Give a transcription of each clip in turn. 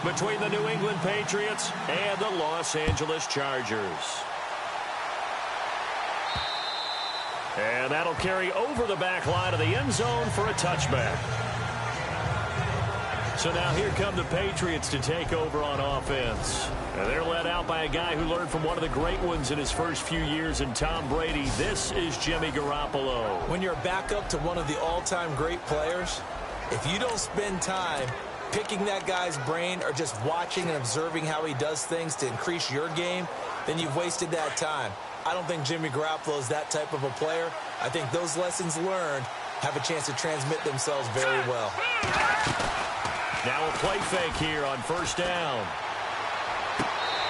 between the New England Patriots and the Los Angeles Chargers. And that'll carry over the back line of the end zone for a touchback. So now here come the Patriots to take over on offense. And they're led out by a guy who learned from one of the great ones in his first few years in Tom Brady. This is Jimmy Garoppolo. When you're a backup to one of the all-time great players, if you don't spend time picking that guy's brain or just watching and observing how he does things to increase your game, then you've wasted that time. I don't think Jimmy Garoppolo is that type of a player. I think those lessons learned have a chance to transmit themselves very well. Now a play fake here on first down.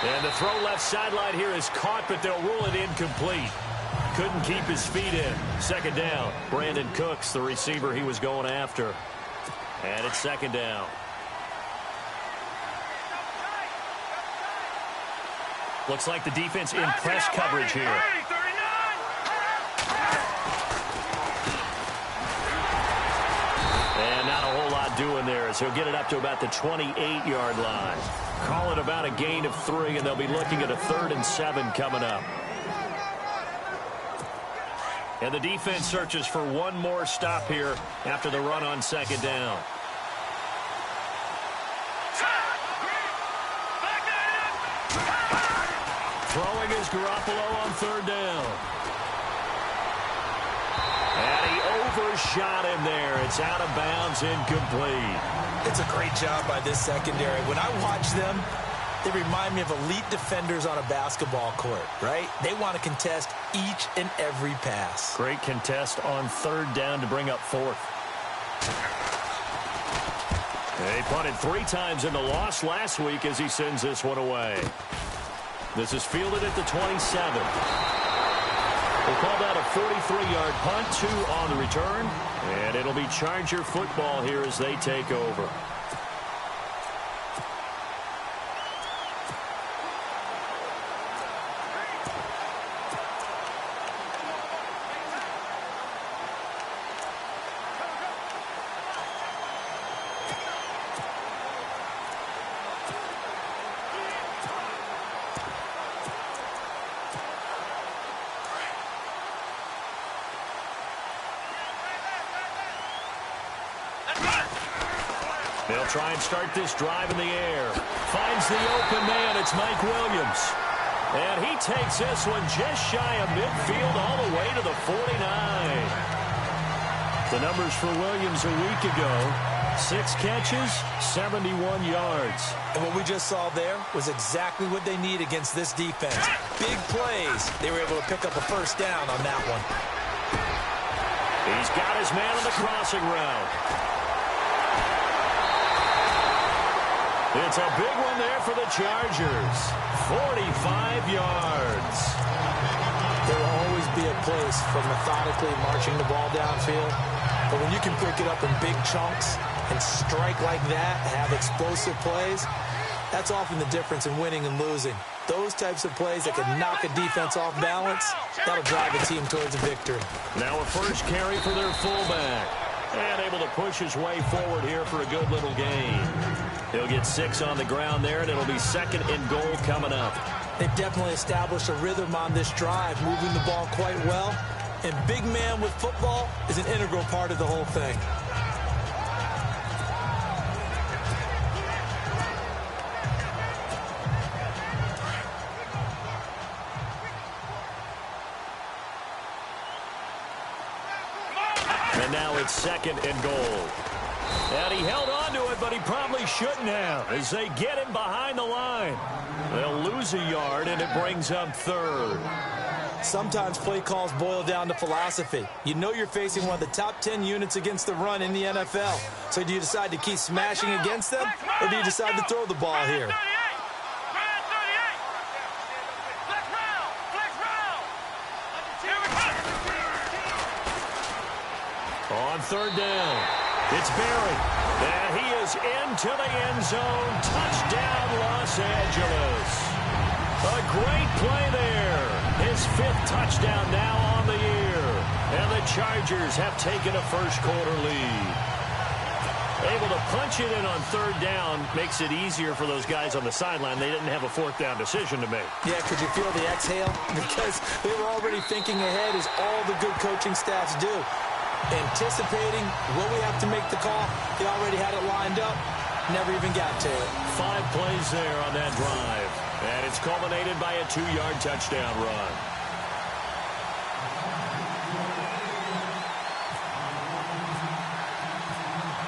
And the throw left sideline here is caught, but they'll rule it incomplete. Couldn't keep his feet in. Second down. Brandon Cooks, the receiver he was going after. And it's second down. Looks like the defense in press coverage here. And not a whole lot doing there as he'll get it up to about the 28-yard line. Call it about a gain of 3, and they'll be looking at a 3rd and 7 coming up. And the defense searches for one more stop here after the run on second down. Throwing is Garoppolo on third down. And he overshot him there. It's out of bounds, incomplete. It's a great job by this secondary. When I watch them, they remind me of elite defenders on a basketball court, right? They want to contest each and every pass. Great contest on third down to bring up 4th. They punted 3 times in the loss last week as he sends this one away. This is fielded at the 27. We'll call that a 43-yard punt, 2 on the return. And it'll be Charger football here as they take over. They'll try and start this drive in the air. Finds the open man. It's Mike Williams. And he takes this one just shy of midfield all the way to the 49. The numbers for Williams a week ago: 6 catches, 71 yards. And what we just saw there was exactly what they need against this defense. Big plays. They were able to pick up a first down on that one. He's got his man on the crossing route. It's a big one there for the Chargers. 45 yards. There will always be a place for methodically marching the ball downfield. But when you can pick it up in big chunks and strike like that, have explosive plays, that's often the difference in winning and losing. Those types of plays that can knock a defense off balance, that'll drive a team towards a victory. Now a first carry for their fullback. And able to push his way forward here for a good little gain. He'll get 6 on the ground there, and it'll be 2nd and goal coming up. They've definitely established a rhythm on this drive, moving the ball quite well. And big man with football is an integral part of the whole thing. And now it's 2nd and goal. And he held on to it, but he probably shouldn't have as they get him behind the line. They'll lose a yard, and it brings up 3rd. Sometimes play calls boil down to philosophy. You know you're facing one of the top 10 units against the run in the NFL. So do you decide to keep smashing against them, or do you decide to throw the ball here? On third down, it's Barry. And he is into the end zone. Touchdown, Los Angeles. A great play there. His 5th touchdown now on the year. And the Chargers have taken a first quarter lead. Able to punch it in on third down makes it easier for those guys on the sideline. They didn't have a fourth down decision to make. Yeah, could you feel the exhale? Because they were already thinking ahead, as all the good coaching staffs do. Anticipating, will we have to make the call? They already had it lined up. Never even got to it. 5 plays there on that drive. And it's culminated by a 2-yard touchdown run.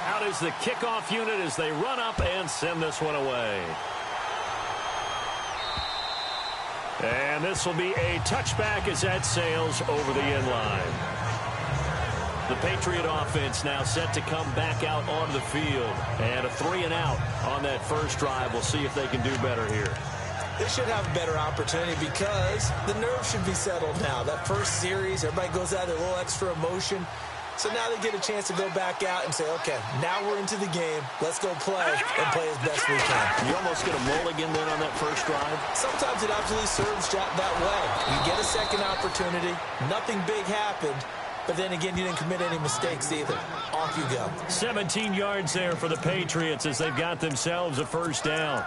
Out is the kickoff unit as they run up and send this one away. And this will be a touchback as that sails over the end line. The Patriot offense now set to come back out onto the field. And a 3-and-out on that first drive. We'll see if they can do better here. They should have a better opportunity because the nerves should be settled now. That first series, everybody goes out with a little extra emotion. So now they get a chance to go back out and say, okay, now we're into the game. Let's go play and play as best we can. You almost get a mulligan then on that first drive? Sometimes it absolutely serves that way. You get a second opportunity. Nothing big happened. But then again, you didn't commit any mistakes either. Off you go. 17 yards there for the Patriots as they've got themselves a first down.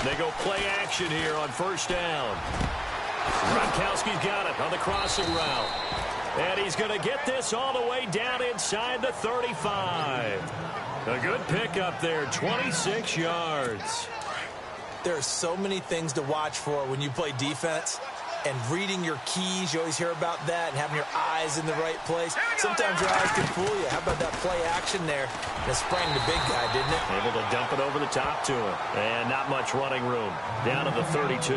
They go play action here on first down. Gronkowski's got it on the crossing route. And he's going to get this all the way down inside the 35. A good pickup there, 26 yards. There are so many things to watch for when you play defense. And reading your keys, you always hear about that, and having your eyes in the right place. Sometimes your eyes can fool you. How about that play action there? And it sprang the big guy, didn't it? Able to dump it over the top to him. And not much running room. Down to the 32.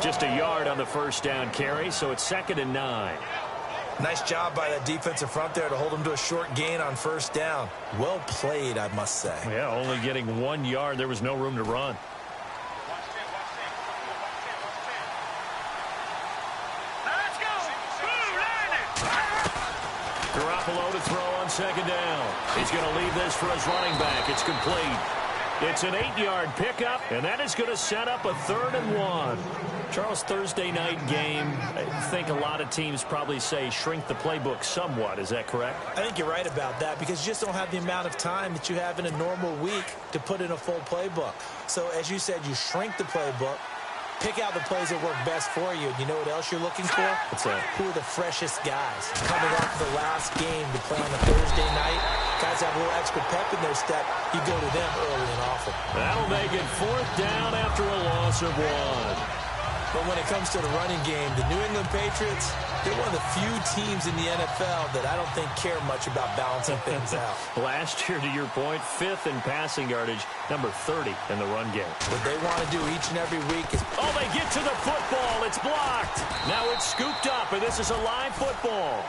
Just a yard on the first down carry, so it's 2nd and 9. Nice job by that defensive front there to hold him to a short gain on first down. Well played, I must say. Yeah, only getting 1 yard. There was no room to run. Garoppolo to throw on 2nd down. He's going to leave this for his running back. It's complete. It's an 8-yard pickup, and that is going to set up a 3rd and 1. Charles, Thursday night game, I think a lot of teams probably say shrink the playbook somewhat. Is that correct? I think you're right about that because you just don't have the amount of time that you have in a normal week to put in a full playbook. So, as you said, you shrink the playbook. Pick out the plays that work best for you. You know what else you're looking for? What's that? Who are the freshest guys coming off the last game to play on a Thursday night? Guys have a little extra pep in their step. You go to them early and often. That'll make it 4th down after a loss of 1. But when it comes to the running game, the New England Patriots, they're one of the few teams in the NFL that I don't think care much about balancing things out. Last year, to your point, 5th in passing yardage, number 30 in the run game. What they want to do each and every week is... Oh, they get to the football. It's blocked. Now it's scooped up, and this is a live football.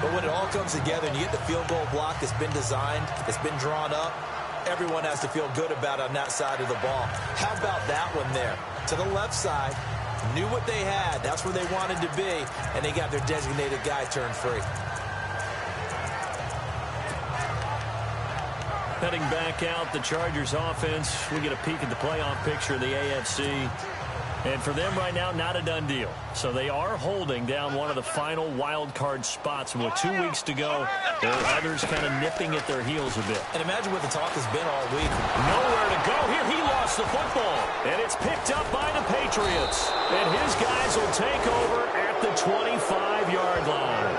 But when it all comes together and you get the field goal block that's been designed, that's been drawn up, everyone has to feel good about on that side of the ball. How about that one there? To the left side, knew what they had. That's where they wanted to be, and they got their designated guy turned free. Heading back out, the Chargers offense. We get a peek at the playoff picture of the AFC. And for them right now, not a done deal. So they are holding down one of the final wild card spots. And with 2 weeks to go, there are others kind of nipping at their heels a bit. And imagine what the talk has been all week. Nowhere to go here. He lost the football. And it's picked up by the Patriots. And his guys will take over at the 25-yard line.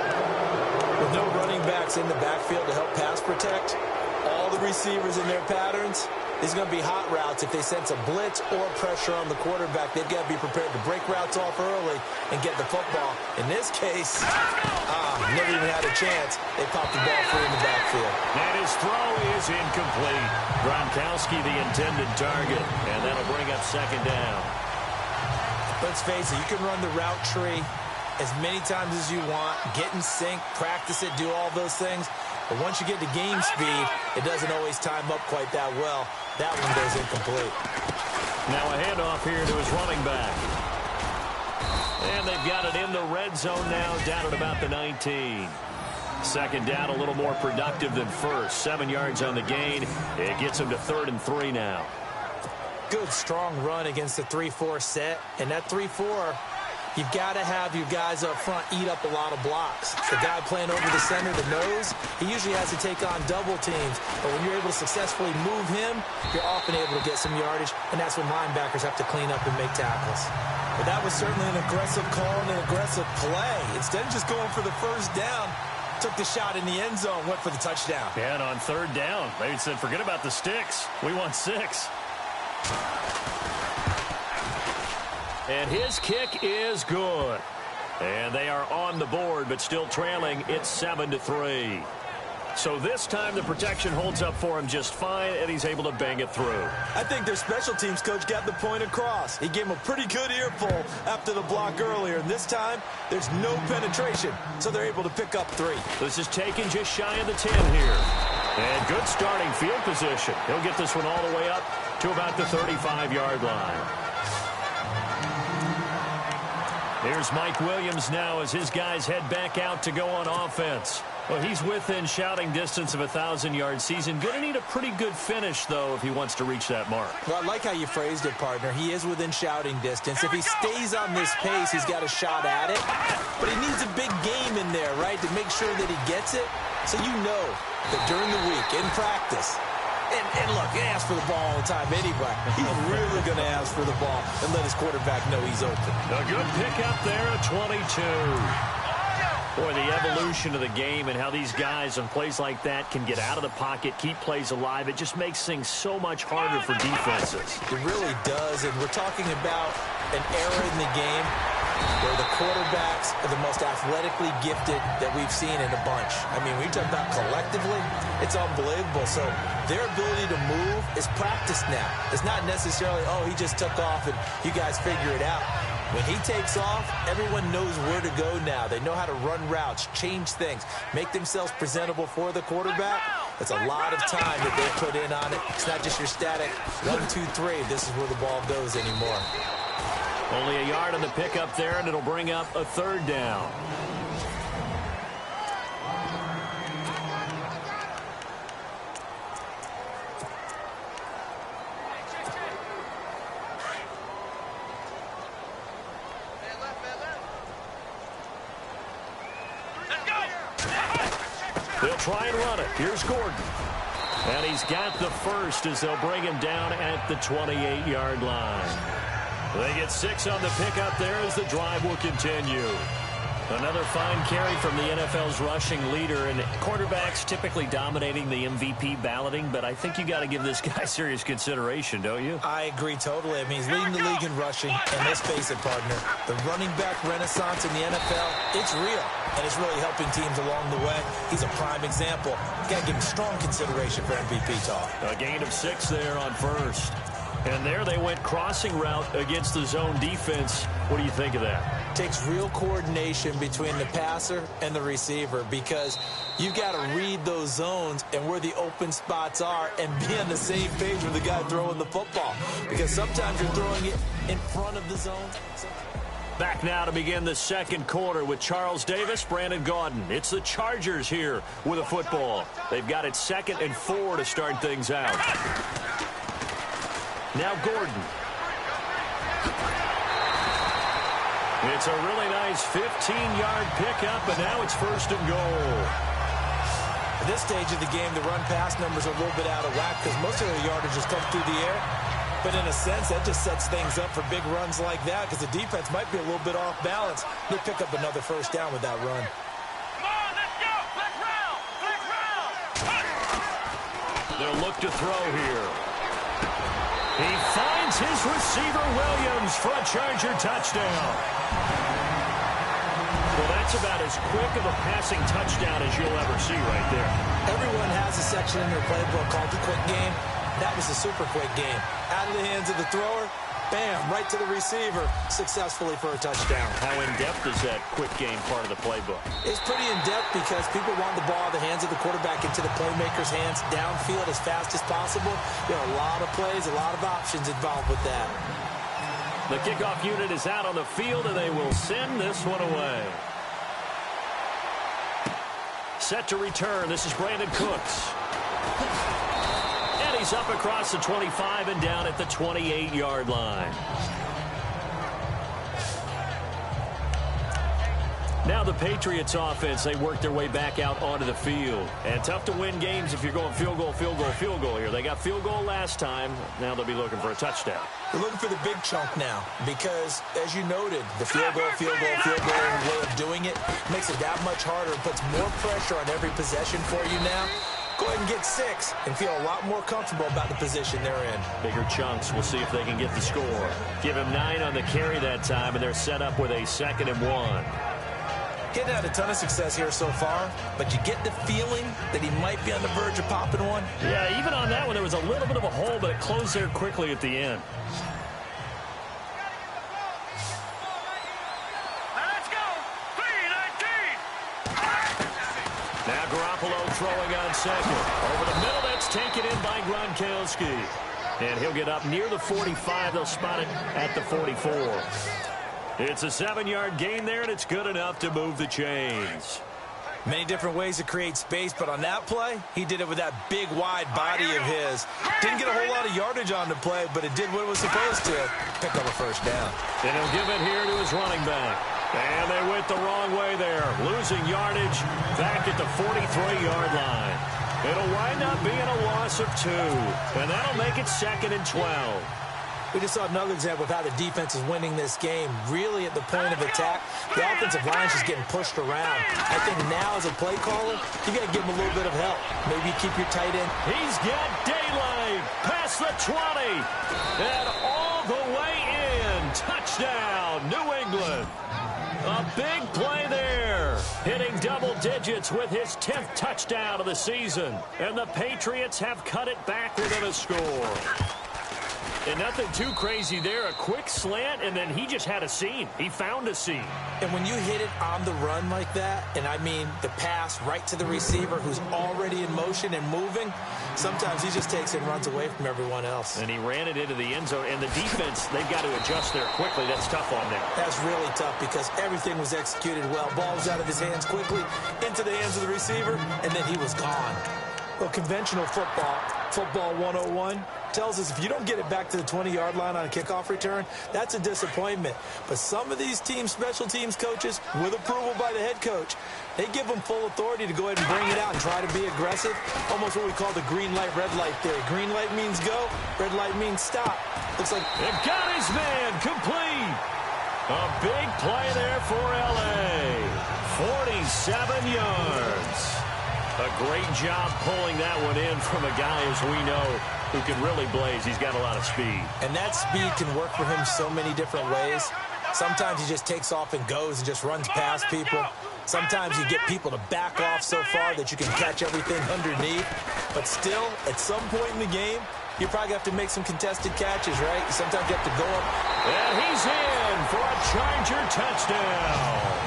With no running backs in the backfield to help pass protect, all the receivers in their patterns, there's going to be hot routes. If they sense a blitz or pressure on the quarterback, they've got to be prepared to break routes off early and get the football. In this case, never even had a chance. They popped the ball free in the backfield. And his throw is incomplete. Gronkowski the intended target, and that'll bring up 2nd down. Let's face it, you can run the route tree as many times as you want, get in sync, practice it, do all those things. But once you get to game speed, it doesn't always time up quite that well. That one goes incomplete. Now a handoff here to his running back. And they've got it in the red zone now, down at about the 19. Second down, a little more productive than first. 7 yards on the gain. It gets him to 3rd and 3 now. Good, strong run against the 3-4 set. And that 3-4, you've got to have your guys up front eat up a lot of blocks. The guy playing over the center, the nose, he usually has to take on double teams. But when you're able to successfully move him, you're often able to get some yardage, and that's when linebackers have to clean up and make tackles. But that was certainly an aggressive call and an aggressive play. Instead of just going for the first down, took the shot in the end zone, went for the touchdown. Yeah, and on 3rd down, they said, forget about the sticks. We want 6. And his kick is good. And they are on the board, but still trailing. It's 7-3. So this time the protection holds up for him just fine, and he's able to bang it through. I think their special teams coach got the point across. He gave him a pretty good earful after the block earlier, and this time there's no penetration, so they're able to pick up 3. This is taken just shy of the 10 here. And good starting field position. He'll get this one all the way up to about the 35-yard line. Here's Mike Williams now as his guys head back out to go on offense. Well, he's within shouting distance of a 1,000-yard season. Going to need a pretty good finish, though, if he wants to reach that mark. Well, I like how you phrased it, partner. He is within shouting distance. If he stays on this pace, he's got a shot at it. But he needs a big game in there, right, to make sure that he gets it. So you know that during the week, in practice, and look, he asks for the ball all the time anyway. He's really going to ask for the ball and let his quarterback know he's open. A good pickup there at 22. Boy, the evolution of the game and how these guys on plays like that can get out of the pocket, keep plays alive, it just makes things so much harder for defenses. It really does, and we're talking about an era in the game where the quarterbacks are the most athletically gifted that we've seen in a bunch. I mean, when you talk about collectively, it's unbelievable. So their ability to move is practiced now. It's not necessarily, oh, he just took off and you guys figure it out. When he takes off, everyone knows where to go now. They know how to run routes, change things, make themselves presentable for the quarterback. It's a lot of time that they put in on it. It's not just your static 1, 2, 3. This is where the ball goes anymore. Only a yard on the pickup there, and it'll bring up a 3rd down. They'll try and run it. Here's Gordon. And he's got the first as they'll bring him down at the 28-yard line. They get 6 on the pickup there as the drive will continue. Another fine carry from the NFL's rushing leader, and quarterbacks typically dominating the MVP balloting, but I think you got to give this guy serious consideration, don't you? I agree totally. I mean, he's leading the league in rushing, and let's face it, partner, the running back renaissance in the NFL, it's real, and it's really helping teams along the way. He's a prime example. Got to give him strong consideration for MVP talk. A gain of 6 there on first. And there they went crossing route against the zone defense. What do you think of that? Takes real coordination between the passer and the receiver because you've got to read those zones and where the open spots are and be on the same page with the guy throwing the football. Because sometimes you're throwing it in front of the zone. Back now to begin the second quarter with Charles Davis, Brandon Gaudin. It's the Chargers here with a football. They've got it 2nd and 4 to start things out. Now Gordon. It's a really nice 15-yard pickup, and now it's 1st and goal. At this stage of the game, the run-pass numbers are a little bit out of whack because most of the yardage has come through the air. But in a sense, that just sets things up for big runs like that because the defense might be a little bit off balance. They pick up another 1st down with that run. Come on, let's go! Let's round! Let's round! They'll look to throw here. He finds his receiver, Williams, for a Charger touchdown. Well, that's about as quick of a passing touchdown as you'll ever see right there. Everyone has a section in their playbook called the quick game. That was a super quick game. Out of the hands of the thrower, bam, right to the receiver, successfully for a touchdown. How in-depth is that quick game part of the playbook? It's pretty in-depth because people want the ball out of the hands of the quarterback into the playmaker's hands downfield as fast as possible. There are a lot of plays, a lot of options involved with that. The kickoff unit is out on the field, and they will send this one away. set to return. This is Brandon Cooks. And he's up across the 25 and down at the 28-yard line. Now the Patriots offense, they work their way back out onto the field. And tough to win games if you're going field goal, field goal, field goal here. They got field goal last time. Now they'll be looking for a touchdown. They're looking for the big chunk now because, as you noted, the field goal way of doing it makes it that much harder. It puts more pressure on every possession for you now. Go ahead and get 6 and feel a lot more comfortable about the position they're in. Bigger chunks. We'll see if they can get the score. Give him 9 on the carry that time, and they're set up with a 2nd and 1. Getting had a ton of success here so far, but you get the feeling that he might be on the verge of popping one. Yeah, even on that one, there was a little bit of a hole, but it closed there quickly at the end. Let's go. 3-19. Now Garoppolo throwing on 2nd. Over the middle, that's taken in by Gronkowski. And he'll get up near the 45. They'll spot it at the 44. It's a 7-yard gain there, and it's good enough to move the chains. Many different ways to create space, but on that play, he did it with that big, wide body of his. Didn't get a whole lot of yardage on the play, but it did what it was supposed to. Pick up a first down. And he'll give it here to his running back. And they went the wrong way there, losing yardage back at the 43-yard line. It'll wind up being a loss of 2, and that'll make it 2nd and 12. We just saw another example of how the defense is winning this game. Really at the point of attack, the offensive line is just getting pushed around. I think now as a play caller, you got to give him a little bit of help. Maybe keep your tight end. He's got daylight past the 20 and all the way in. Touchdown, New England. A big play there, hitting double digits with his 10th touchdown of the season. And the Patriots have cut it back within a score. And nothing too crazy there. A quick slant, and then he just had a seam. He found a seam. And when you hit it on the run like that, and I mean the pass right to the receiver who's already in motion and moving, sometimes he just takes it and runs away from everyone else. And he ran it into the end zone. And the defense, they've got to adjust there quickly. That's tough on them. That's really tough because everything was executed well. Ball was out of his hands quickly, into the hands of the receiver, and then he was gone. Well, conventional football 101, tells us if you don't get it back to the 20-yard line on a kickoff return, that's a disappointment. But some of these teams, special teams coaches, with approval by the head coach, they give them full authority to go ahead and bring it out and try to be aggressive. Almost what we call the green light, red light theory. Green light means go, red light means stop. Looks like it got his man complete. A big play there for L.A. 47 yards. A great job pulling that one in from a guy, as we know, who can really blaze. He's got a lot of speed. And that speed can work for him so many different ways. Sometimes he just takes off and goes and just runs past people. Sometimes you get people to back off so far that you can catch everything underneath. But still, at some point in the game, you probably have to make some contested catches, right? Sometimes you have to go up. And he's in for a Charger touchdown.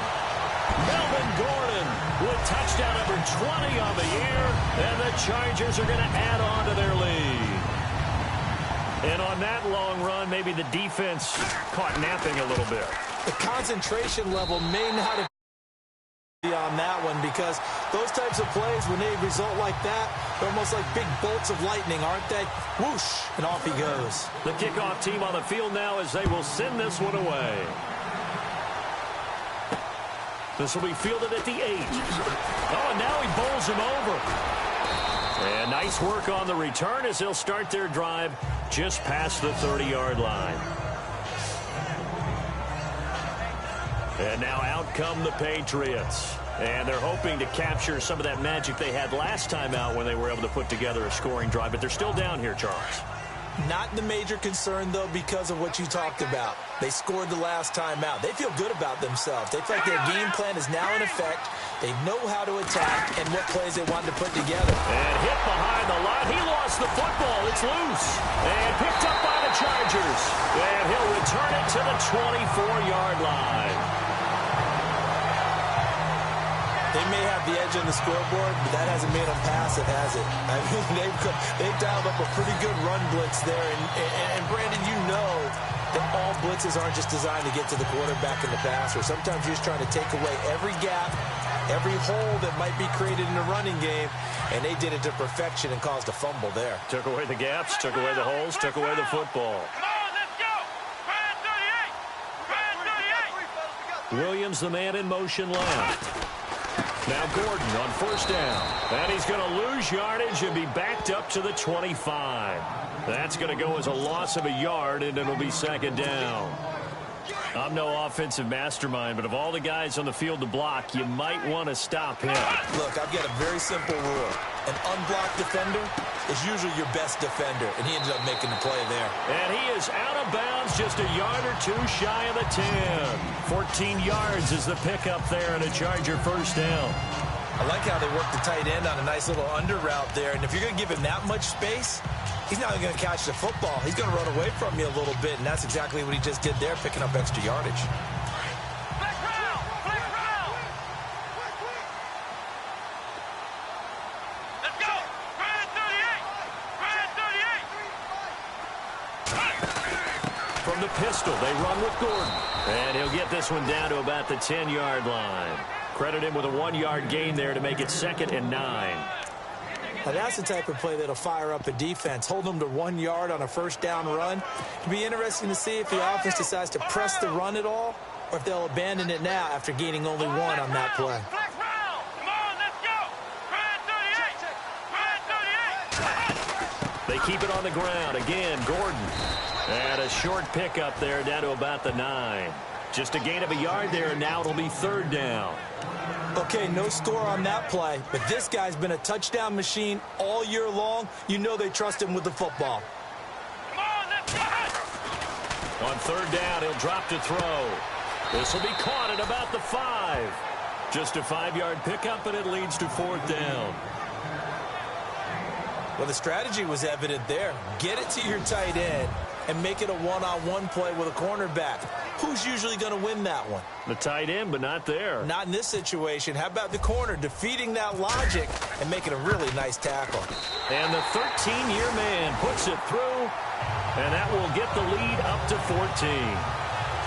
Melvin Gordon with touchdown number 20 on the year, and the Chargers are going to add on to their lead. And on that long run, maybe the defense caught napping a little bit. The concentration level may not have been on that one because those types of plays, when they result like that, they're almost like big bolts of lightning, aren't they? Whoosh, and off he goes. The kickoff team on the field now as they will send this one away. This will be fielded at the 8. Oh, and now he bowls him over. And nice work on the return as they'll start their drive just past the 30-yard line. And now out come the Patriots. And they're hoping to capture some of that magic they had last time out when they were able to put together a scoring drive. But they're still down here, Charles. Not the major concern, though, because of what you talked about. They scored the last time out. They feel good about themselves. They feel like their game plan is now in effect. They know how to attack and what plays they want to put together. And hit behind the line. He lost the football. It's loose. And picked up by the Chargers. And he'll return it to the 24-yard line. They may have the edge on the scoreboard, but that hasn't made them passive, has it? I mean, they've dialed up a pretty good run blitz there. And Brandon, you know that all blitzes aren't just designed to get to the quarterback in the passer. Sometimes you're just trying to take away every gap every hole that might be created in the running game, and they did it to perfection and caused a fumble there. Took away the gaps, took away the holes, took away the football. Come on, let's go. Brand 38. Brand 38. Williams, the man in motion left. Now Gordon on first down. And he's going to lose yardage and be backed up to the 25. That's going to go as a loss of a yard, and it'll be second down. I'm no offensive mastermind, but of all the guys on the field to block, you might want to stop him. Look, I've got a very simple rule. An unblocked defender is usually your best defender, and he ended up making the play there. And he is out of bounds, just a yard or two shy of the 10. 14 yards is the pickup there, and a Charger first down. I like how they worked the tight end on a nice little under route there, and if you're going to give him that much space, he's not going to catch the football. He's going to run away from you a little bit, and that's exactly what he just did there, picking up extra yardage. Flex round. Flex round. Let's go. Brand 38. Brand 38. From the pistol, they run with Gordon. And he'll get this one down to about the 10-yard line. Credit him with a 1-yard gain there to make it 2nd and 9. Now that's the type of play that'll fire up a defense. Hold them to 1 yard on a first down run. It'll be interesting to see if the offense decides to press the run at all, or if they'll abandon it now after gaining only 1 on that play. Flex round. Come on, let's go. Brand 38. Brand 38. They keep it on the ground. Again, Gordon. And a short pickup there down to about the 9. Just a gain of a yard there, and now it'll be 3rd down. Okay, no score on that play, but this guy's been a touchdown machine all year long. You know they trust him with the football. Come on, let's go. On 3rd down, he'll drop to throw. This will be caught at about the 5. Just a 5-yard pickup, and it leads to 4th down. Well, the strategy was evident there. Get it to your tight end and make it a one-on-one play with a cornerback. Who's usually going to win that one? The tight end, but not there. Not in this situation. How about the corner defeating that logic and making a really nice tackle? And the 13-year man puts it through, and that will get the lead up to 14.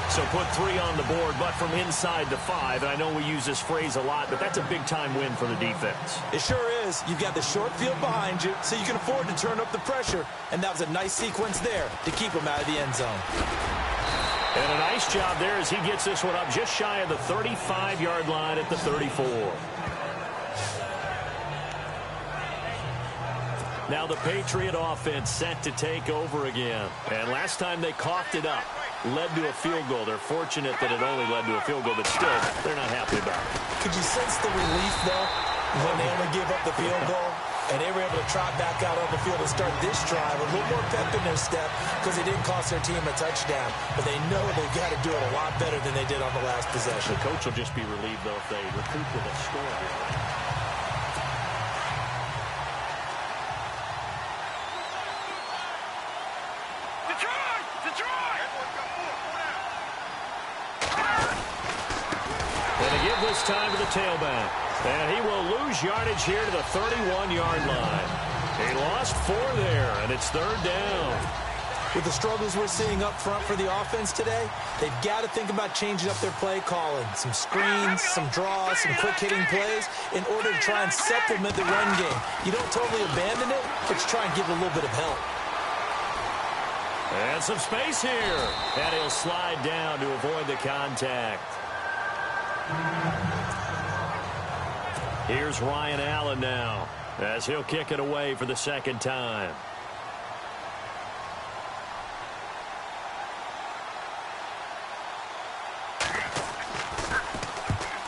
So put 3 on the board, but from inside the 5. And I know we use this phrase a lot, but that's a big-time win for the defense. It sure is. You've got the short field behind you, so you can afford to turn up the pressure. And that was a nice sequence there to keep him out of the end zone. And a nice job there as he gets this one up just shy of the 35-yard line at the 34. Now the Patriot offense set to take over again. And last time they coughed it up, led to a field goal. They're fortunate that it only led to a field goal, but still, they're not happy about it. Could you sense the relief, though, when they only gave up the field goal? And they were able to trot back out on the field and start this drive. A little more pep in their step because they didn't cost their team a touchdown. But they know they've got to do it a lot better than they did on the last possession. The coach will just be relieved, though, if they recoup with a score here. This time to the tailback. And he will lose yardage here to the 31-yard line. He lost 4 there, and it's 3rd down. With the struggles we're seeing up front for the offense today, they've got to think about changing up their play calling. Some screens, some draws, some quick-hitting plays in order to try and supplement the run game. You don't totally abandon it, but you try and give it a little bit of help. And some space here. And he'll slide down to avoid the contact. Here's Ryan Allen now as he'll kick it away for the 2nd time.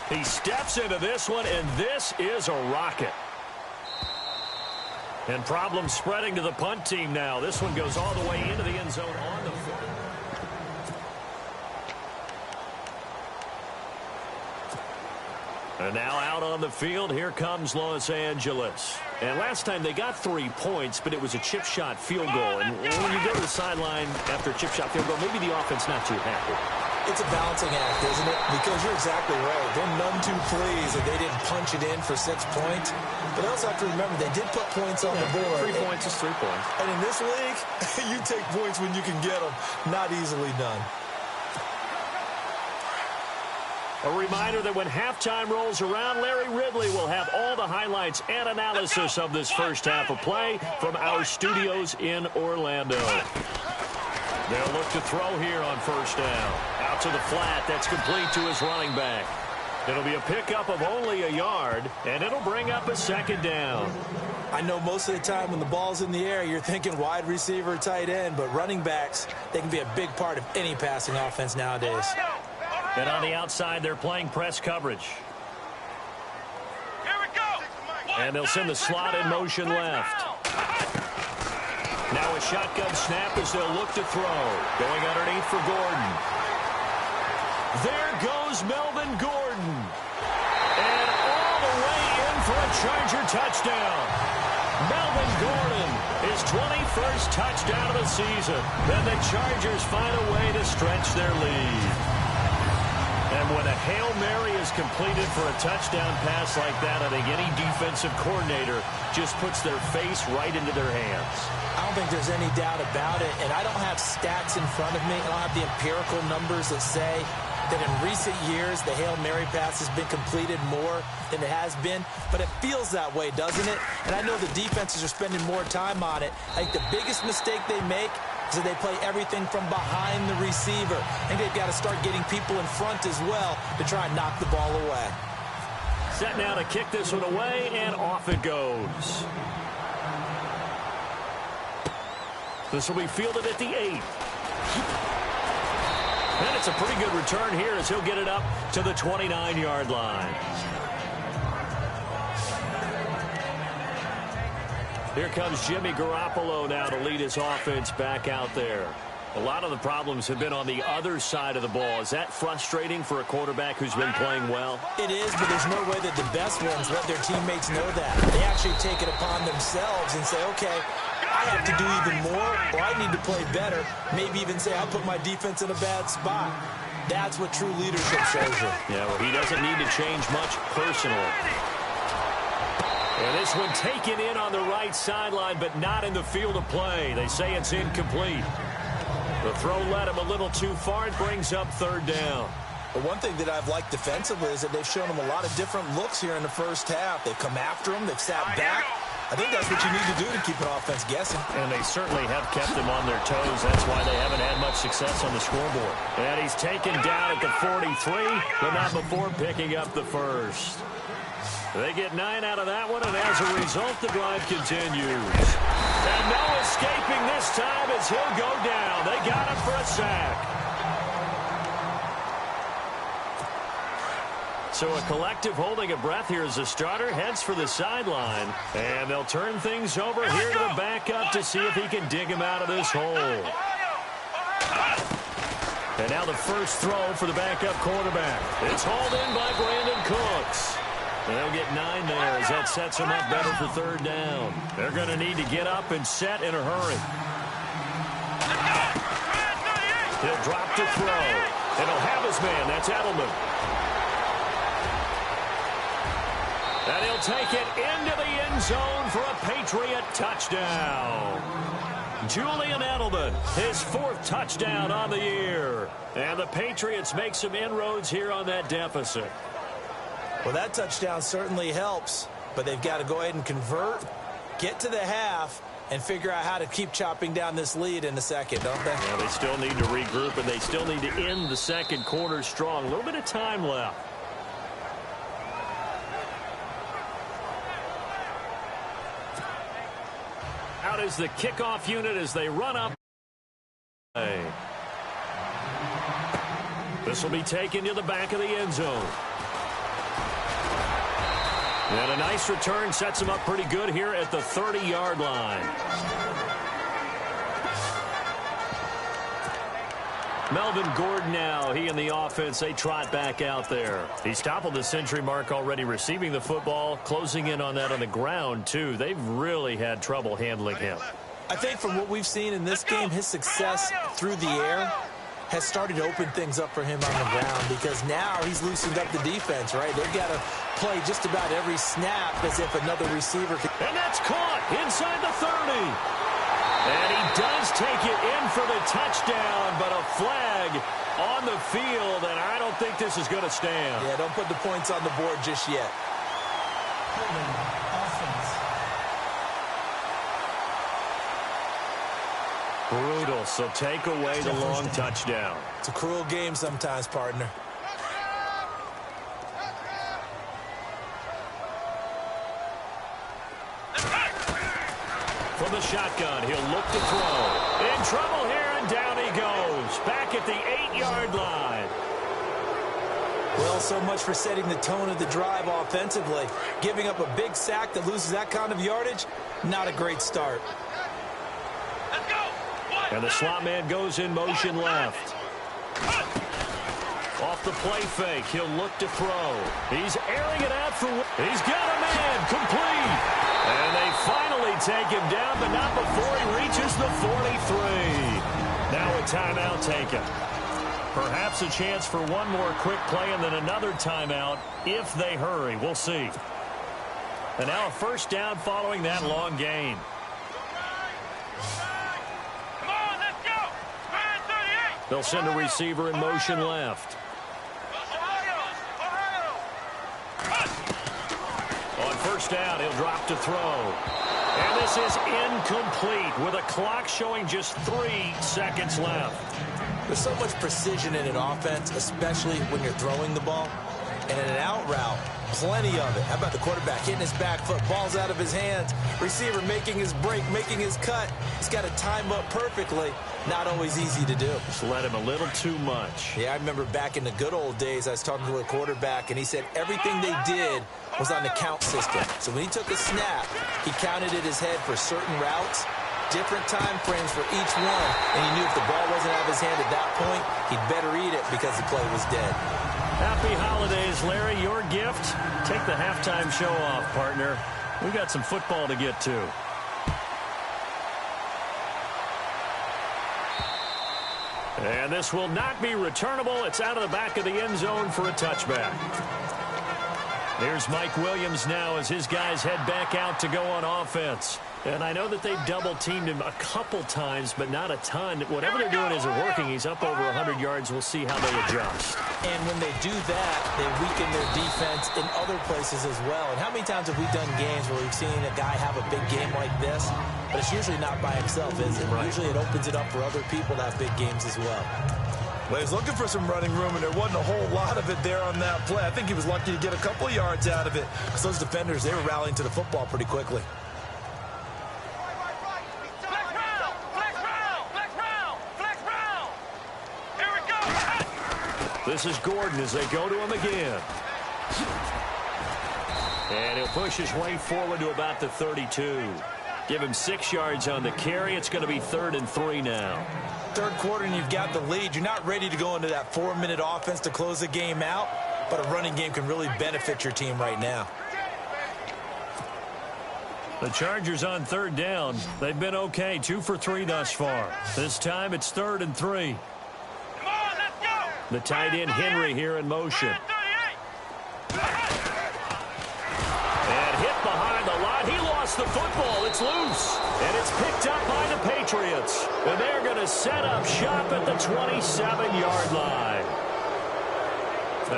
He steps into this one, and this is a rocket. And problems spreading to the punt team now. This one goes all the way into the end zone on the foot. And now out on the field, here comes Los Angeles. And last time they got 3 points, but it was a chip shot field goal. And when you go to the sideline after a chip shot field goal, maybe the offense not too happy. It's a balancing act, isn't it? Because you're exactly right. They're none too pleased that they didn't punch it in for 6 points. But they also have to remember they did put points on the board. 3 points is 3 points. And in this league, you take points when you can get them. Not easily done. A reminder that when halftime rolls around, Larry Ridley will have all the highlights and analysis of this first half of play from our studios in Orlando. They'll look to throw here on first down. Out to the flat. That's complete to his running back. It'll be a pickup of only a yard, and it'll bring up a second down. I know most of the time when the ball's in the air, you're thinking wide receiver, tight end, but running backs, they can be a big part of any passing offense nowadays. And on the outside, they're playing press coverage. Here we go. And they'll send the slot in motion left. Now a shotgun snap as they'll look to throw. Going underneath for Gordon. There goes Melvin Gordon. And all the way in for a Charger touchdown. Melvin Gordon, his 21st touchdown of the season. Then the Chargers find a way to stretch their lead. And when a Hail Mary is completed for a touchdown pass like that, I think any defensive coordinator just puts their face right into their hands. I don't think there's any doubt about it, and I don't have stats in front of me. I don't have the empirical numbers that say that in recent years the Hail Mary pass has been completed more than it has been, but it feels that way, doesn't it? And I know the defenses are spending more time on it. I think the biggest mistake they make is that they play everything from behind the receiver. I think they've got to start getting people in front as well to try and knock the ball away. Set now to kick this one away, and off it goes. This will be fielded at the 8. And it's a pretty good return here as he'll get it up to the 29-yard line. Here comes Jimmy Garoppolo now to lead his offense back out there. A lot of the problems have been on the other side of the ball. Is that frustrating for a quarterback who's been playing well? It is, but there's no way that the best ones let their teammates know that. They actually take it upon themselves and say, okay, I have to do even more, or I need to play better. Maybe even say, I'll put my defense in a bad spot. That's what true leadership shows you. Yeah, well, he doesn't need to change much personally. And this one taken in on the right sideline, but not in the field of play. They say it's incomplete. The throw led him a little too far. It brings up third down. But one thing that I've liked defensively is that they've shown him a lot of different looks here in the first half. They've come after him. They've sat back. I think that's what you need to do to keep an offense guessing. And they certainly have kept them on their toes. That's why they haven't had much success on the scoreboard. And he's taken down at the 43, but not before picking up the first. They get 9 out of that one, and as a result, the drive continues. And no escaping this time as he'll go down. They got him for a sack. So a collective holding of breath here as the starter heads for the sideline. And they'll turn things over here to the backup to see if he can dig him out of this hole. And now the first throw for the backup quarterback. It's hauled in by Brandon Cooks. And they'll get 9 there as that sets him up better for third down. They're going to need to get up and set in a hurry. He'll drop to throw. And he'll have his man. That's Edelman. And he'll take it into the end zone for a Patriot touchdown. Julian Edelman, his 4th touchdown on the year. And the Patriots make some inroads here on that deficit. Well, that touchdown certainly helps, but they've got to go ahead and convert, get to the half, and figure out how to keep chopping down this lead in the second, don't they? Yeah, they still need to regroup, and they still need to end the second quarter strong. A little bit of time left. Out is the kickoff unit as they run up. This will be taken to the back of the end zone. And a nice return sets him up pretty good here at the 30-yard line. Melvin Gordon now, he and the offense, they trot back out there. He's toppled the century mark already receiving the football, closing in on that on the ground, too. They've really had trouble handling him. I think from what we've seen in this game, his success through the air has started to open things up for him on the ground because now he's loosened up the defense, right? They've got to play just about every snap as if another receiver could. And that's caught inside the 30. And he does take it in for the touchdown, but a flag on the field, and I don't think this is going to stand. Yeah, don't put the points on the board just yet. Brutal, so take away the long touchdown. It's a cruel game sometimes, partner. From the shotgun, he'll look to throw. In trouble here, and down he goes. Back at the 8-yard line. Well, so much for setting the tone of the drive offensively. Giving up a big sack that loses that kind of yardage, not a great start. Let's go. And the slot man goes in motion left. Off the play fake, he'll look to throw. He's airing it out for... He's got a man, complete. And they finally take him down, but not before he reaches the 43. Now a timeout taken. Perhaps a chance for one more quick play and then another timeout if they hurry. We'll see. And now a first down following that long gain. Come on, let's go. Man 38. They'll send a receiver in motion left. On first down, he'll drop to throw. And this is incomplete with a clock showing just 3 seconds left. There's so much precision in an offense, especially when you're throwing the ball. And in an out route, plenty of it. How about the quarterback hitting his back foot, ball's out of his hands, receiver making his break, making his cut. He's got to time up perfectly. Not always easy to do. Just let him a little too much. Yeah, I remember back in the good old days, I was talking to a quarterback, and he said everything they did was on the count system. So when he took a snap, he counted in his head for certain routes, different time frames for each one, and he knew if the ball wasn't out of his hand at that point, he'd better eat it because the play was dead. Happy holidays, Larry. Your gift? Take the halftime show off, partner. We got some football to get to. And this will not be returnable. It's out of the back of the end zone for a touchback. Here's Mike Williams now as his guys head back out to go on offense. And I know that they've double-teamed him a couple times, but not a ton. Whatever they're doing isn't working. He's up over 100 yards. We'll see how they adjust. And when they do that, they weaken their defense in other places as well. And how many times have we done games where we've seen a guy have a big game like this? But it's usually not by himself, is it? Right. Usually it opens it up for other people to have big games as well. Well, he's looking for some running room, and there wasn't a whole lot of it there on that play. I think he was lucky to get a couple of yards out of it. Because those defenders, they were rallying to the football pretty quickly. This is Gordon as they go to him again. And he'll push his way forward to about the 32. Give him 6 yards on the carry. It's going to be 3rd and 3 now. Third quarter and you've got the lead. You're not ready to go into that 4-minute offense to close the game out, but a running game can really benefit your team right now. The Chargers on 3rd down. They've been okay, 2 for 3 thus far. This time it's 3rd and 3. Come on, let's go. The tight end Henry here in motion. Man 38. And hit behind the line. He lost the football. It's loose. And it's picked up by the Patriots. And they're going to set up shop at the 27-yard line.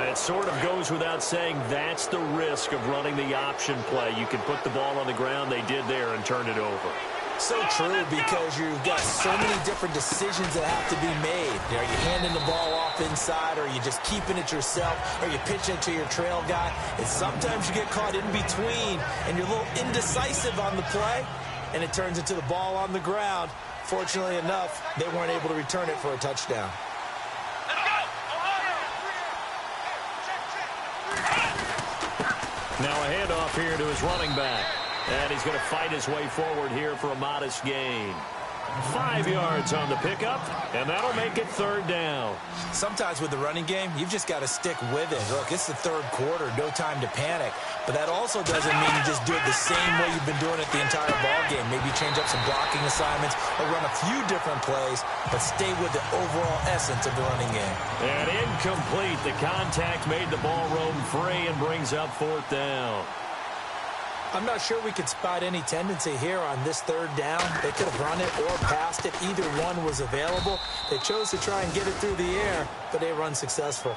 It sort of goes without saying that's the risk of running the option play. You can put the ball on the ground. They did there and turn it over. So true, because you've got so many different decisions that have to be made. Are you handing the ball off inside, or are you just keeping it yourself, or you pitch it to your trail guy? And sometimes you get caught in between, and you're a little indecisive on the play, and it turns into the ball on the ground. Fortunately enough, they weren't able to return it for a touchdown. Now a handoff here to his running back. And he's going to fight his way forward here for a modest gain. 5 yards on the pickup, and that'll make it 3rd down. Sometimes with the running game, you've just got to stick with it. Look, it's the 3rd quarter, no time to panic. But that also doesn't mean you just do it the same way you've been doing it the entire ball game. Maybe change up some blocking assignments or run a few different plays, but stay with the overall essence of the running game. And incomplete. The contact made the ball roam free and brings up 4th down. I'm not sure we could spot any tendency here on this third down. They could have run it or passed it. Either one was available. They chose to try and get it through the air, but they run successful.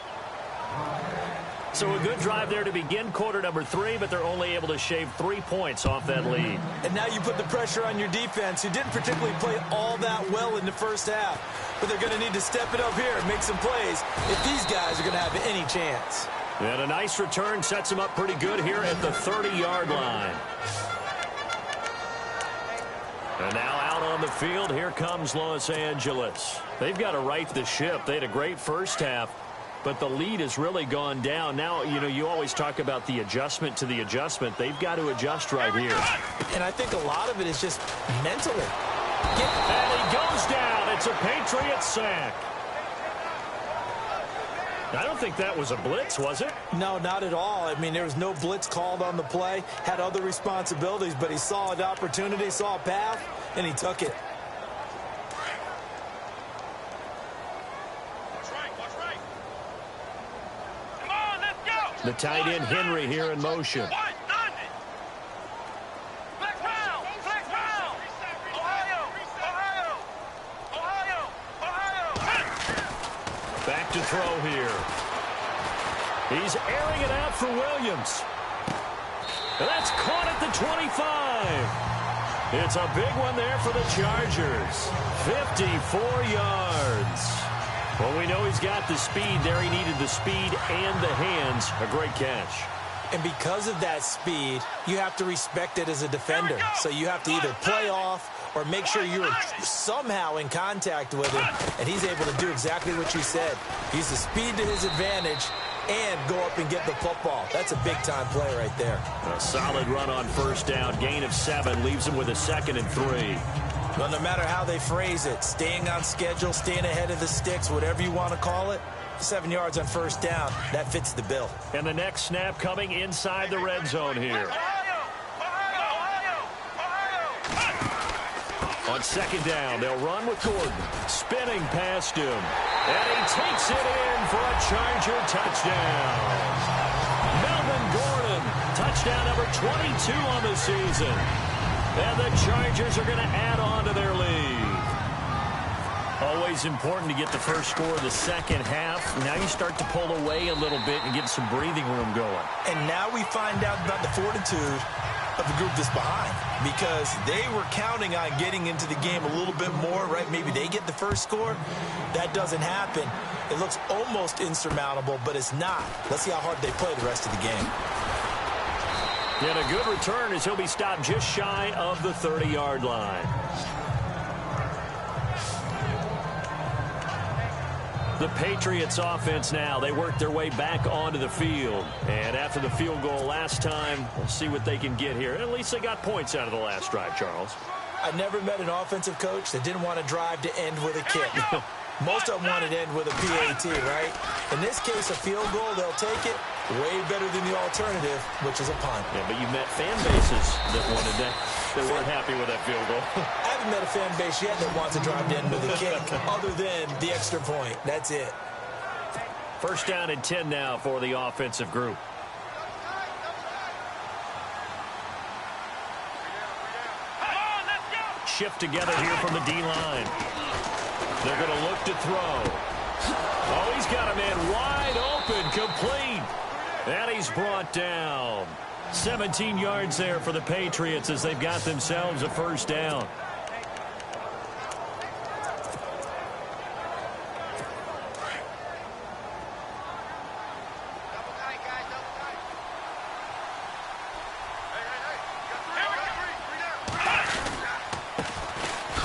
So a good drive there to begin quarter number 3, but they're only able to shave 3 points off that lead. And now you put the pressure on your defense, who didn't particularly play all that well in the first half. But they're going to need to step it up here and make some plays if these guys are going to have any chance. And a nice return sets them up pretty good here at the 30-yard line. And now out on the field, here comes Los Angeles. They've got to right the ship. They had a great first half, but the lead has really gone down. Now, you know, you always talk about the adjustment to the adjustment. They've got to adjust right here. And I think a lot of it is just mentally. And he goes down. It's a Patriot sack. I don't think that was a blitz, was it? No, not at all. I mean, there was no blitz called on the play. Had other responsibilities, but he saw an opportunity, saw a path, and he took it. Come on, let's go. The tight end Henry here in motion. Back to throw here. He's airing it out for Williams. And that's caught at the 25. It's a big one there for the Chargers. 54 yards. Well, we know he's got the speed there. He needed the speed and the hands. A great catch. And because of that speed, you have to respect it as a defender. So you have to either play off or make sure you're somehow in contact with him, and he's able to do exactly what you said. Use the speed to his advantage and go up and get the football. That's a big-time play right there. A solid run on first down. Gain of 7 leaves him with a 2nd and 3. Well, no matter how they phrase it, staying on schedule, staying ahead of the sticks, whatever you want to call it, 7 yards on first down, that fits the bill. And the next snap coming inside the red zone here. On second down, they'll run with Gordon. Spinning past him. And he takes it in for a Charger touchdown. Melvin Gordon, touchdown number 22 on the season. And the Chargers are going to add on to their lead. Always important to get the first score of the second half. Now you start to pull away a little bit and get some breathing room going. And now we find out about the fortitude of the group that's behind, because they were counting on getting into the game a little bit more, right? Maybe they get the first score. That doesn't happen. It looks almost insurmountable, but it's not. Let's see how hard they play the rest of the game. And a good return as he'll be stopped just shy of the 30-yard line. The Patriots offense now, they work their way back onto the field. And after the field goal last time, we'll see what they can get here. At least they got points out of the last drive, Charles. I never met an offensive coach that didn't want to drive to end with a kick. Most of them wanted to end with a PAT, right? In this case, a field goal, they'll take it. Way better than the alternative, which is a punt. Yeah, but you met fan bases that wanted that. They weren't happy with that field goal. I haven't met a fan base yet that wants to drive to end with a kick, other than the extra point. That's it. First down and 10 now for the offensive group. Shift together here from the D-line. They're going to look to throw. Oh, he's got a man wide open, complete. And he's brought down. 17 yards there for the Patriots as they've got themselves a first down.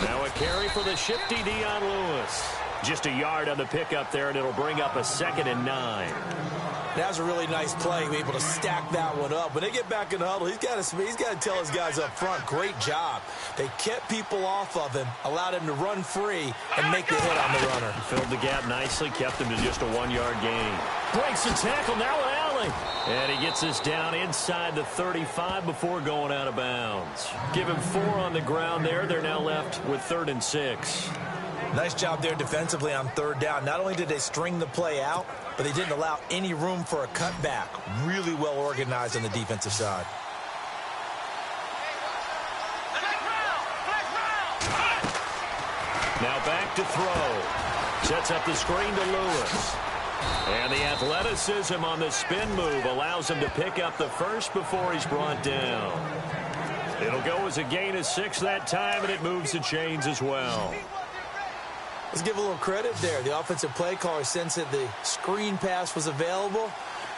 Now a carry for the shifty Dion Lewis. Just a yard on the pickup there, and it'll bring up a 2nd and 9. That was a really nice play, able to stack that one up. When they get back in the huddle, he's got to tell his guys up front, great job. They kept people off of him, allowed him to run free, and make the hit on the runner. Filled the gap nicely, kept him to just a 1-yard gain. Breaks the tackle, now with Allen. And he gets us down inside the 35 before going out of bounds. Give him 4 on the ground there. They're now left with 3rd and 6. Nice job there defensively on 3rd down. Not only did they string the play out, but they didn't allow any room for a cutback. Really well organized on the defensive side. Now back to throw. Sets up the screen to Lewis. And the athleticism on the spin move allows him to pick up the first before he's brought down. It'll go as a gain of 6 that time, and it moves the chains as well. Let's give a little credit there. The offensive play caller sensed that the screen pass was available.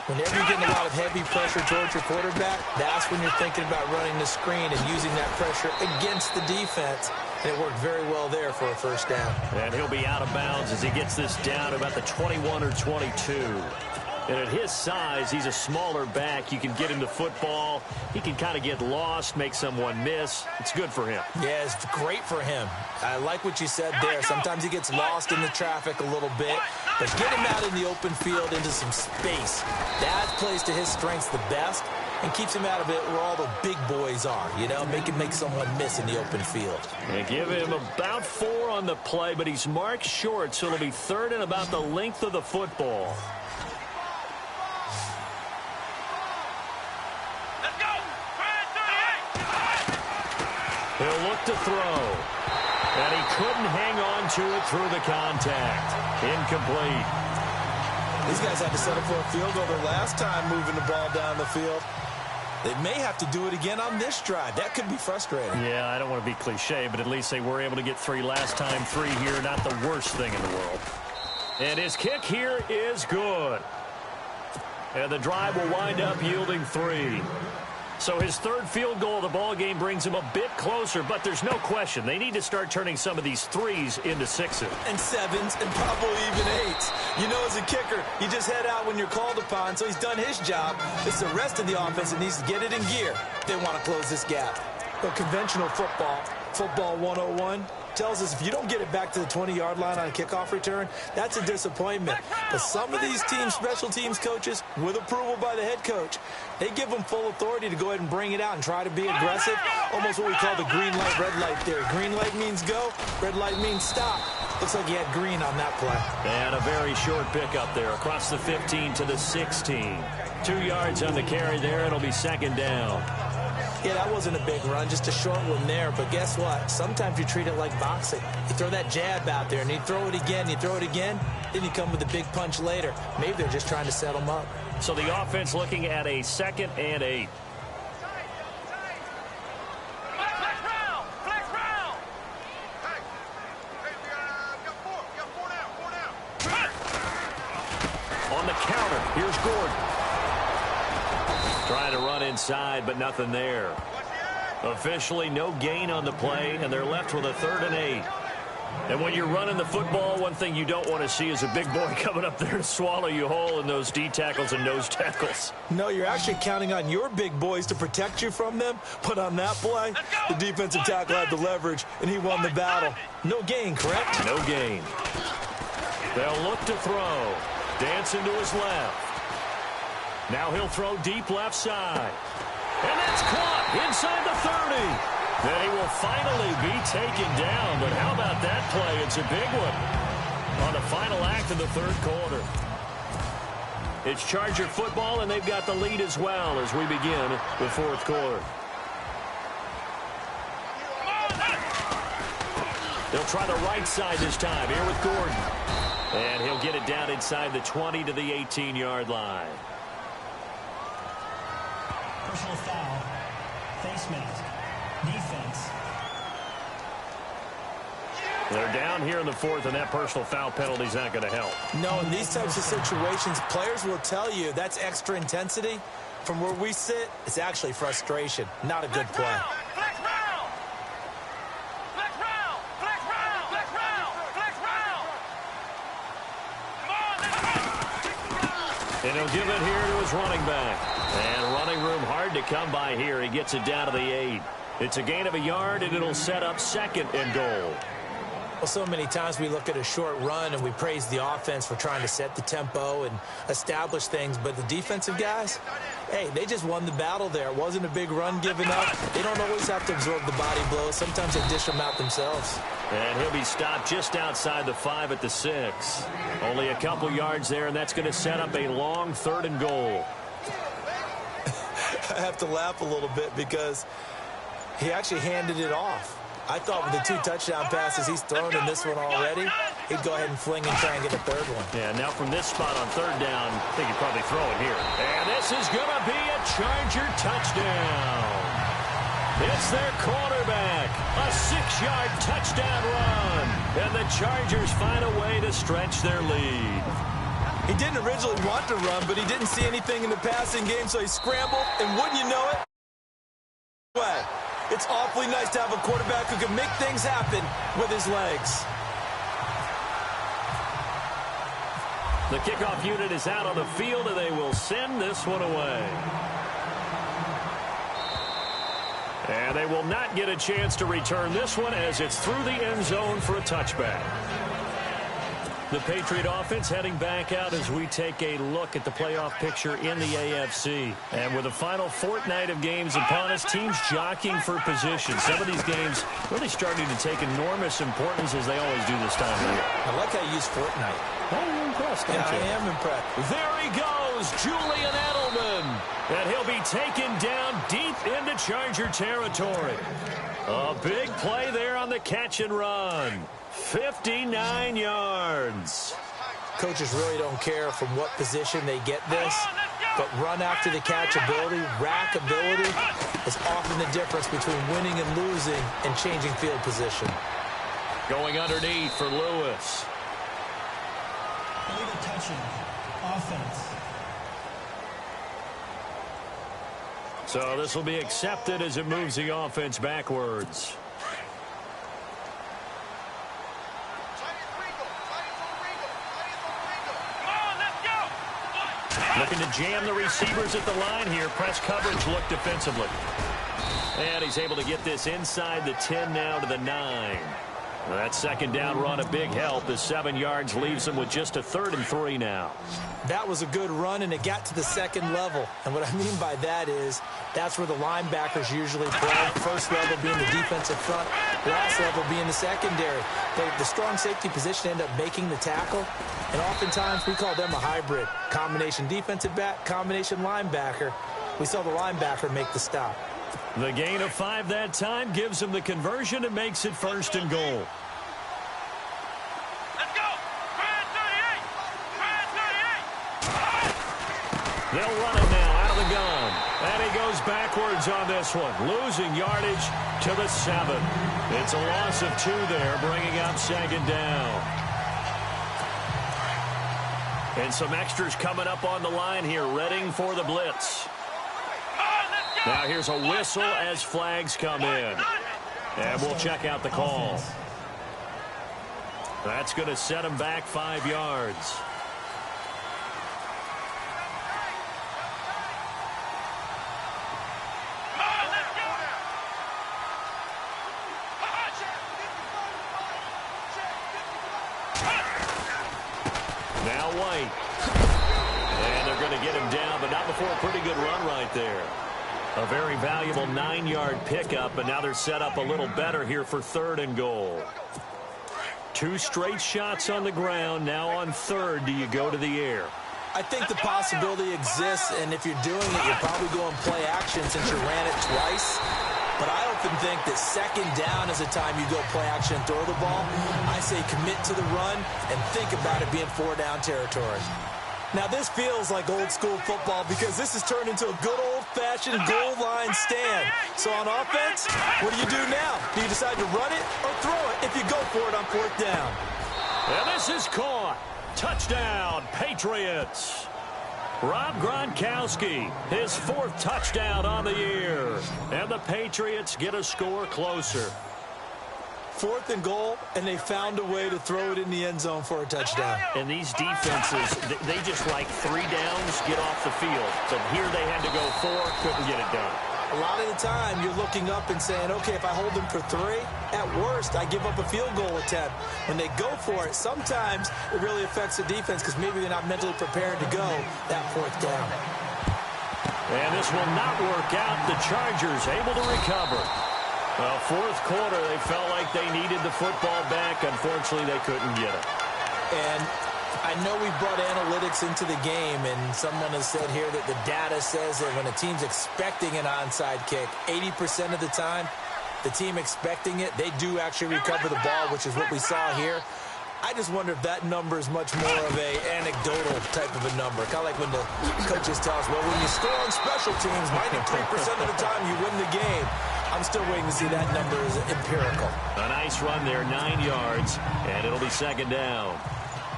Whenever you're getting a lot of heavy pressure towards your quarterback, that's when you're thinking about running the screen and using that pressure against the defense. And it worked very well there for a first down. And he'll be out of bounds as he gets this down about the 21 or 22. And at his size, he's a smaller back. You can get him to football. He can kind of get lost, make someone miss. It's good for him. Yeah, it's great for him. I like what you said there. Sometimes he gets lost in the traffic a little bit. But get him out in the open field into some space. That plays to his strengths the best and keeps him out of it where all the big boys are, you know, make someone miss in the open field. They give him about 4 on the play, but he's marked short, so it'll be 3rd and about the length of the football. Let's go. Man 38. He'll look to throw. And he couldn't hang on to it through the contact. Incomplete. These guys had to settle for a field goal their last time moving the ball down the field. They may have to do it again on this drive. That could be frustrating. Yeah, I don't want to be cliche, but at least they were able to get 3 last time. 3 here, not the worst thing in the world. And his kick here is good. And the drive will wind up yielding 3. So his 3rd field goal of the ball game brings him a bit closer, but there's no question they need to start turning some of these 3s into 6s. And 7s and probably even 8s. You know, as a kicker, you just head out when you're called upon, so he's done his job. It's the rest of the offense that needs to get it in gear. They want to close this gap. But conventional football 101, tells us if you don't get it back to the 20-yard line on a kickoff return, that's a disappointment. But some of these teams, special teams coaches, with approval by the head coach, they give them full authority to go ahead and bring it out and try to be aggressive. Almost what we call the green light, red light theory. Green light means go, red light means stop. Looks like he had green on that play. And a very short pickup there across the 15 to the 16. 2 yards on the carry there. It'll be 2nd down. Yeah, that wasn't a big run, just a short one there. But guess what? Sometimes you treat it like boxing. You throw that jab out there, and you throw it again, then you come with a big punch later. Maybe they're just trying to set them up. So the offense looking at a 2nd and 8. Flex round. Flex round. On the counter, here's Gordon. Trying to run inside, but nothing there. Officially, no gain on the play, and they're left with a 3rd and 8. And when you're running the football, one thing you don't want to see is a big boy coming up there to swallow you whole in those D tackles and nose tackles. No, you're actually counting on your big boys to protect you from them. But on that play, the defensive tackle had the leverage, and he won the battle. No gain, correct? No gain. They'll look to throw. Dancing to his left. Now he'll throw deep left side. And that's caught inside the 30. Then he will finally be taken down. But how about that play? It's a big one on the final act of the 3rd quarter. It's Charger football, and they've got the lead as well as we begin the 4th quarter. They'll try the right side this time here with Gordon. And he'll get it down inside the 20 to the 18-yard line. Personal foul, face mask, defense. They're down here in the 4th, and that personal foul penalty is not going to help. No, in these types of situations, players will tell you that's extra intensity. From where we sit, it's actually frustration, not a good play. Flex round. Flex round. Flex round. Flex round. Flex round. Come on. And he'll give it here to his running back. And running room hard to come by here. He gets it down to the 8. It's a gain of a yard, and it'll set up 2nd and goal. Well, so many times we look at a short run and we praise the offense for trying to set the tempo and establish things. But the defensive guys, hey, they just won the battle there. It wasn't a big run given up. They don't always have to absorb the body blows. Sometimes they dish them out themselves. And he'll be stopped just outside the 5 at the 6. Only a couple yards there, and that's going to set up a long 3rd and goal. I have to laugh a little bit because he actually handed it off. I thought with the 2 touchdown passes he's thrown in this one already, he'd go ahead and fling and try and get a third one. Yeah, now from this spot on third down, I think he'd probably throw it here. And this is going to be a Charger touchdown. It's their quarterback. A 6-yard touchdown run. And the Chargers find a way to stretch their lead. He didn't originally want to run, but he didn't see anything in the passing game, so he scrambled, and wouldn't you know it? It's awfully nice to have a quarterback who can make things happen with his legs. The kickoff unit is out on the field, and they will send this one away. And they will not get a chance to return this one as it's through the end zone for a touchback. The Patriot offense heading back out as we take a look at the playoff picture in the AFC. And with the final fortnight of games upon us, teams jockeying for position. Some of these games really starting to take enormous importance as they always do this time of year. I like how you use fortnight. Oh, you're impressed, aren't you? I am impressed. There he goes, Julian Edelman. And he'll be taken down deep into Charger territory. A big play there on the catch and run. 59 yards. Coaches really don't care from what position they get this, but run after the catch ability, rack ability is often the difference between winning and losing and changing field position. Going underneath for Lewis. Illegal touching. Offense. So this will be accepted as it moves the offense backwards. Looking to jam the receivers at the line here. Press coverage look defensively. And he's able to get this inside the 10 now to the 9. That second down run a big help as 7 yards leaves him with just a 3rd and 3 now. That was a good run, and it got to the second level. And what I mean by that is that's where the linebackers usually play. First level being the defensive front, last level being the secondary. The strong safety position end up making the tackle, and oftentimes we call them a hybrid. Combination defensive back, combination linebacker. We saw the linebacker make the stop. The gain of 5 that time gives him the conversion and makes it 1st and goal. Let's go! Brad 38! Brad 38! They'll run it now out of the gun. And he goes backwards on this one, losing yardage to the 7. It's a loss of 2 there, bringing up 2nd down. And some extras coming up on the line here, readying for the blitz. Now here's a whistle as flags come in. And we'll check out the call. That's going to set him back 5 yards. Now White. And they're going to get him down, but not before a pretty good run right there. A very valuable 9-yard pickup, and now they're set up a little better here for 3rd and goal. 2 straight shots on the ground. Now on 3rd, do you go to the air? I think the possibility exists, and if you're doing it, you're probably going play action since you ran it twice. But I often think that 2nd down is the time you go play action and throw the ball. I say commit to the run and think about it being 4-down territory. Now, this feels like old-school football because this has turned into a good old-fashioned goal line stand. So on offense, what do you do now? Do you decide to run it or throw it if you go for it on 4th down? And this is caught. Touchdown, Patriots. Rob Gronkowski, his 4th touchdown on the year. And the Patriots get a score closer. 4th and goal, and they found a way to throw it in the end zone for a touchdown. And these defenses, they just like 3 downs, get off the field. But here they had to go 4, couldn't get it done. A lot of the time, you're looking up and saying, okay, if I hold them for 3, at worst, I give up a field goal attempt. When they go for it, sometimes it really affects the defense because maybe they're not mentally prepared to go that 4th down. And this will not work out. The Chargers able to recover. Well, 4th quarter, they felt like they needed the football back. Unfortunately, they couldn't get it. And I know we brought analytics into the game, and someone has said here that the data says that when a team's expecting an onside kick, 80% of the time, the team expecting it, they do actually recover the ball, which is what we saw here. I just wonder if that number is much more of a anecdotal type of a number. Kind of like when the coaches tell us, well, when you score on special teams, 93% of the time you win the game. I'm still waiting to see that number is empirical. A nice run there, 9 yards, and it'll be second down.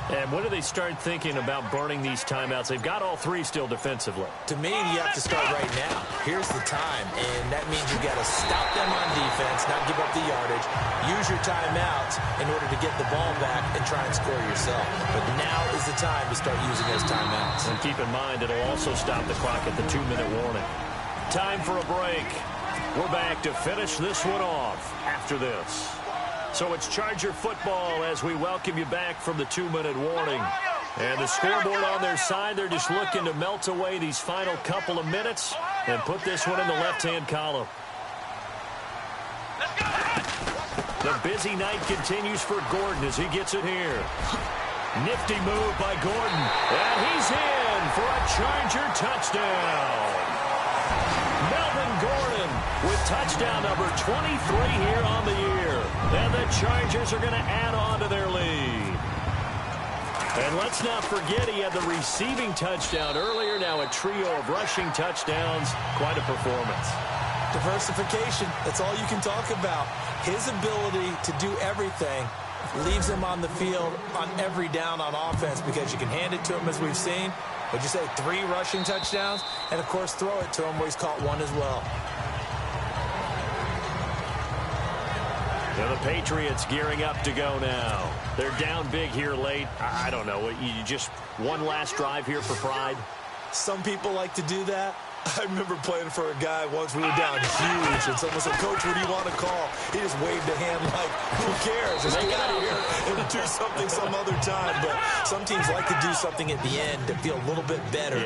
And when do they start thinking about burning these timeouts? They've got all 3 still defensively. To me, you have to start right now. Here's the time, and that means you got to stop them on defense, not give up the yardage, use your timeouts in order to get the ball back and try and score yourself. But now is the time to start using those timeouts. And keep in mind, it'll also stop the clock at the 2-minute warning. Time for a break. We're back to finish this one off after this. So it's Charger football as we welcome you back from the 2-minute warning. And the scoreboard on their side, they're just looking to melt away these final couple of minutes and put this one in the left-hand column. The busy night continues for Gordon as he gets it here. Nifty move by Gordon. And he's in for a Charger touchdown. Melvin Gordon with touchdown number 23 here on the year. And the Chargers are going to add on to their lead. And let's not forget he had the receiving touchdown earlier. Now a trio of rushing touchdowns. Quite a performance. Diversification, that's all you can talk about. His ability to do everything leaves him on the field on every down on offense because you can hand it to him as we've seen. Would you say 3 rushing touchdowns? And, of course, throw it to him where he's caught 1 as well. Now the Patriots gearing up to go now. They're down big here late. I don't know. You just one last drive here for pride? Some people like to do that. I remember playing for a guy once. We were down huge, and someone said, Coach, what do you want to call? He just waved a hand like, who cares? Just get out of here and do something some other time. But some teams like to do something at the end to feel a little bit better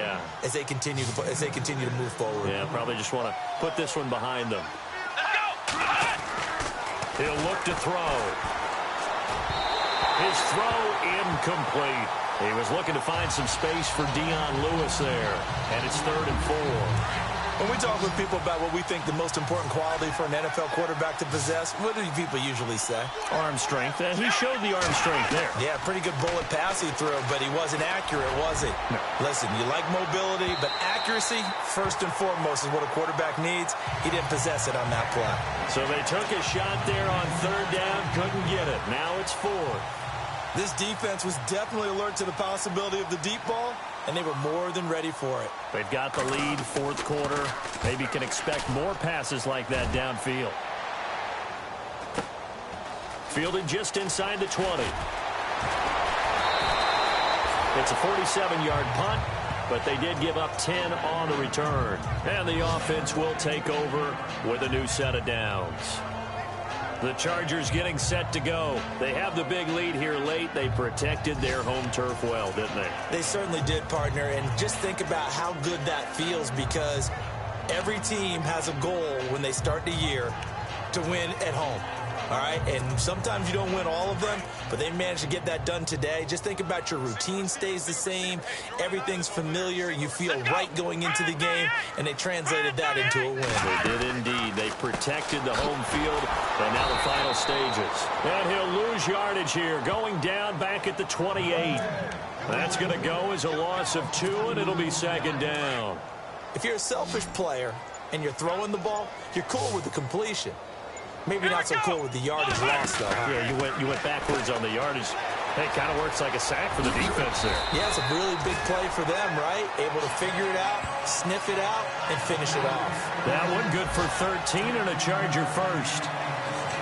as they continue to move forward. Yeah, probably just want to put this one behind them. He'll look to throw. His throw incomplete. He was looking to find some space for Dion Lewis there. And it's 3rd and 4. When we talk with people about what we think the most important quality for an NFL quarterback to possess, what do people usually say? Arm strength. And he showed the arm strength there. Yeah, pretty good bullet pass he threw, but he wasn't accurate, was he? No. Listen, you like mobility, but accuracy, first and foremost, is what a quarterback needs. He didn't possess it on that play. So they took a shot there on 3rd down, couldn't get it. Now it's 4th. This defense was definitely alert to the possibility of the deep ball, and they were more than ready for it. They've got the lead, 4th quarter. Maybe can expect more passes like that downfield. Fielded just inside the 20. It's a 47-yard punt, but they did give up 10 on the return. And the offense will take over with a new set of downs. The Chargers getting set to go. They have the big lead here late. They protected their home turf well, didn't they? They certainly did, partner. And just think about how good that feels because every team has a goal when they start the year to win at home. All right, and sometimes you don't win all of them, but they managed to get that done today. Just think about your routine stays the same. Everything's familiar. You feel right going into the game, and they translated that into a win. They did indeed. They protected the home field, and now the final stages. And he'll lose yardage here, going down back at the 28. That's going to go as a loss of 2, and it'll be 2nd down. If you're a selfish player and you're throwing the ball, you're cool with the completion. Maybe not so cool with the yardage loss, though. Huh? Yeah, you went backwards on the yardage. Hey, kind of works like a sack for the defense there. Yeah, it's a really big play for them, right? Able to figure it out, sniff it out, and finish it off. That one good for 13 and a Charger first.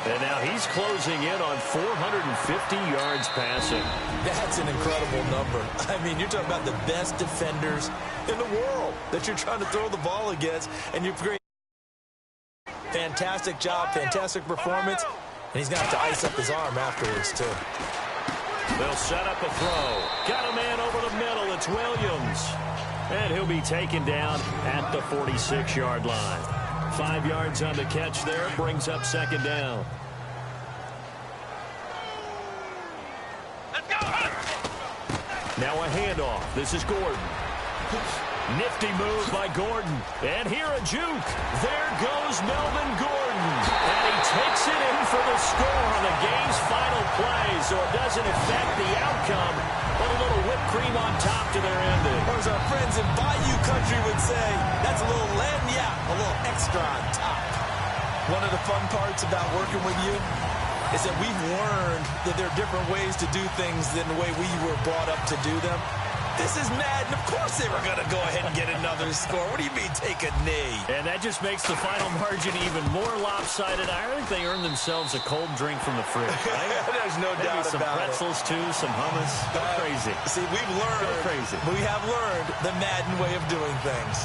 And now he's closing in on 450 yards passing. That's an incredible number. I mean, you're talking about the best defenders in the world that you're trying to throw the ball against, and you're great. Fantastic job, fantastic performance, and he's going to have to ice up his arm afterwards, too. They'll set up a throw. Got a man over the middle. It's Williams. And he'll be taken down at the 46-yard line. 5 yards on the catch there. Brings up 2nd down. Now a handoff. This is Gordon. Nifty move by Gordon. And here a juke. There goes Melvin Gordon. And he takes it in for the score on the game's final play. So it doesn't affect the outcome, but a little whipped cream on top to their ending. Or as our friends in Bayou Country would say, that's a little lagniappe, a little extra on top. One of the fun parts about working with you is that we've learned that there are different ways to do things than the way we were brought up to do them. This is Madden. Of course they were going to go ahead and get another score. What do you mean take a knee? And that just makes the final margin even more lopsided. I think they earned themselves a cold drink from the fridge, right? There's no Maybe doubt some about pretzels, too, some hummus. Go crazy. See, we've learned. Go crazy. We have learned the Madden way of doing things.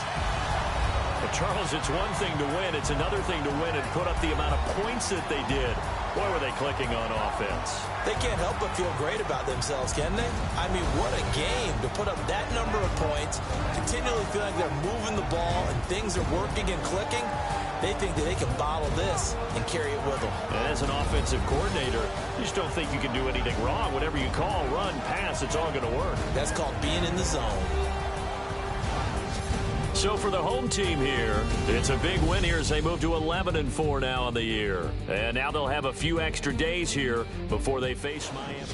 But Charles, it's one thing to win. It's another thing to win and put up the amount of points that they did. Boy, were they clicking on offense. They can't help but feel great about themselves, can they? I mean, what a game to put up that number of points, continually feel like they're moving the ball and things are working and clicking. They think that they can bottle this and carry it with them. And as an offensive coordinator, you just don't think you can do anything wrong. Whatever you call, run, pass, it's all going to work. That's called being in the zone. So for the home team here, it's a big win here as they move to 11-4 now on the year. And now they'll have a few extra days here before they face Miami.